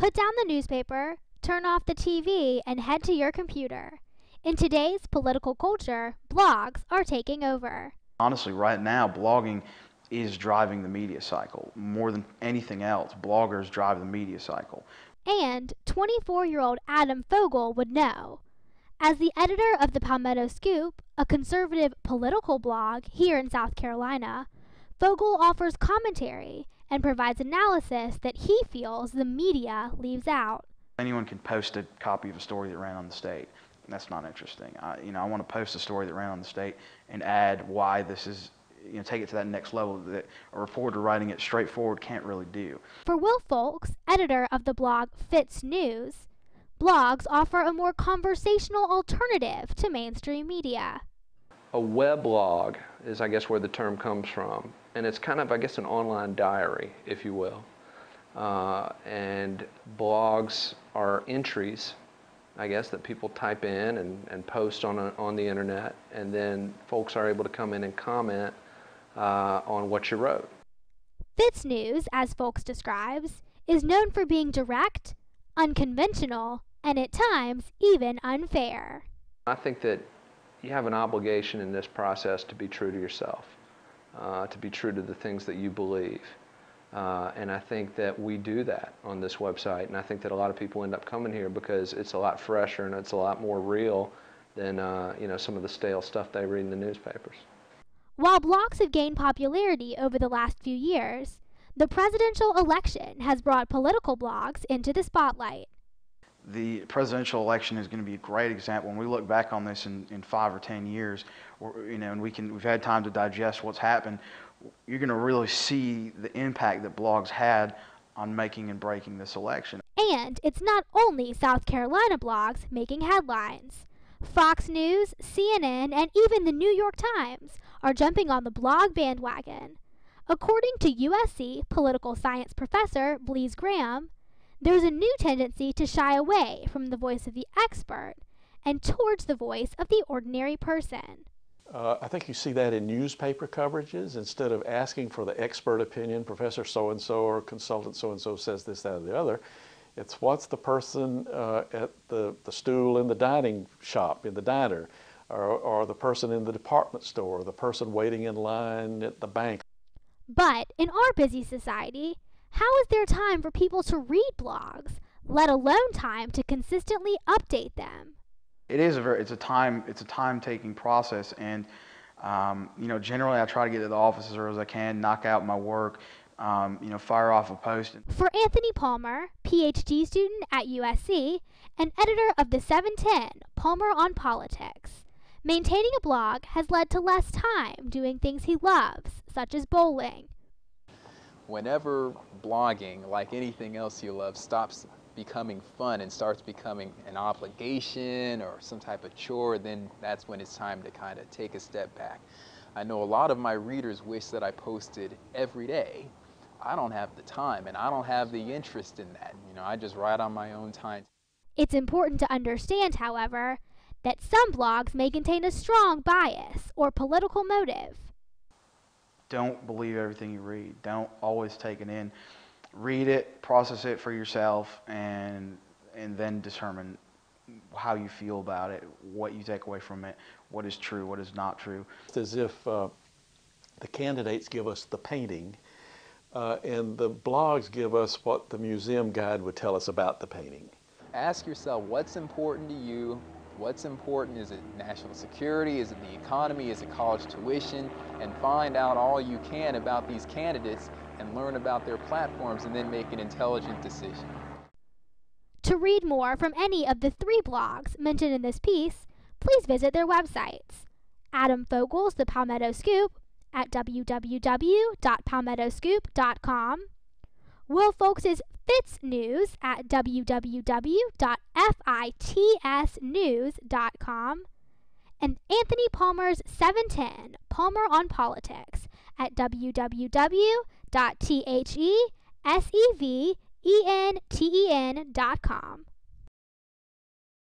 Put down the newspaper, turn off the TV, and head to your computer. In today's political culture, blogs are taking over. Honestly, right now, blogging is driving the media cycle. More than anything else, bloggers drive the media cycle. And 24-year-old Adam Fogel would know. As the editor of the Palmetto Scoop, a conservative political blog here in South Carolina, Fogel offers commentary and provides analysis that he feels the media leaves out. Anyone can post a copy of a story that ran on the state. That's not interesting. I want to post a story that ran on the state and add why this is, take it to that next level that a reporter writing it straightforward can't really do. For Will Folks, editor of the blog Fitz News, blogs offer a more conversational alternative to mainstream media. A weblog is, I guess, where the term comes from. And it's kind of, I guess, an online diary, if you will. And blogs are entries, I guess, that people type in and post on the internet. And then folks are able to come in and comment on what you wrote. Fitz News, as Folks describes, is known for being direct, unconventional, and at times even unfair. I think that you have an obligation in this process to be true to yourself, to be true to the things that you believe. And I think that we do that on this website, and I think that a lot of people end up coming here because it's a lot fresher and it's a lot more real than some of the stale stuff they read in the newspapers. While blogs have gained popularity over the last few years, the presidential election has brought political blogs into the spotlight. The presidential election is going to be a great example. When we look back on this in 5 or 10 years, and we've had time to digest what's happened, you're going to really see the impact that blogs had on making and breaking this election. And it's not only South Carolina blogs making headlines. Fox News, CNN, and even the New York Times are jumping on the blog bandwagon. According to USC political science professor Blease Graham, there's a new tendency to shy away from the voice of the expert and towards the voice of the ordinary person. I think you see that in newspaper coverages. Instead of asking for the expert opinion, Professor so-and-so or consultant so-and-so says this, that, or the other, it's what's the person at the stool in the dining shop, in the diner, or the person in the department store, or the person waiting in line at the bank. But in our busy society, how is there time for people to read blogs, let alone time to consistently update them? It's a time-taking process, and generally I try to get to the office as early as I can, knock out my work, fire off a post. For Anthony Palmer, PhD student at USC and editor of the 710 Palmer on Politics, maintaining a blog has led to less time doing things he loves, such as bowling. Whenever blogging, like anything else you love, stops becoming fun and starts becoming an obligation or some type of chore, then that's when it's time to kind of take a step back. I know a lot of my readers wish that I posted every day. I don't have the time and I don't have the interest in that. I just write on my own time. It's important to understand, however, that some blogs may contain a strong bias or political motive. Don't believe everything you read. Don't always take it in. Read it, process it for yourself, and then determine how you feel about it, what you take away from it, what is true, what is not true. It's as if the candidates give us the painting, and the blogs give us what the museum guide would tell us about the painting. Ask yourself what's important to you. What's important? Is it national security? Is it the economy? Is it college tuition? And find out all you can about these candidates and learn about their platforms and then make an intelligent decision. To read more from any of the 3 blogs mentioned in this piece, please visit their websites. Adam Fogel's The Palmetto Scoop at www.palmettoscoop.com, Will Folks' Fitz News at www.fitsnews.com, and Anthony Palmer's 710 Palmer on Politics at www.theseventen.com.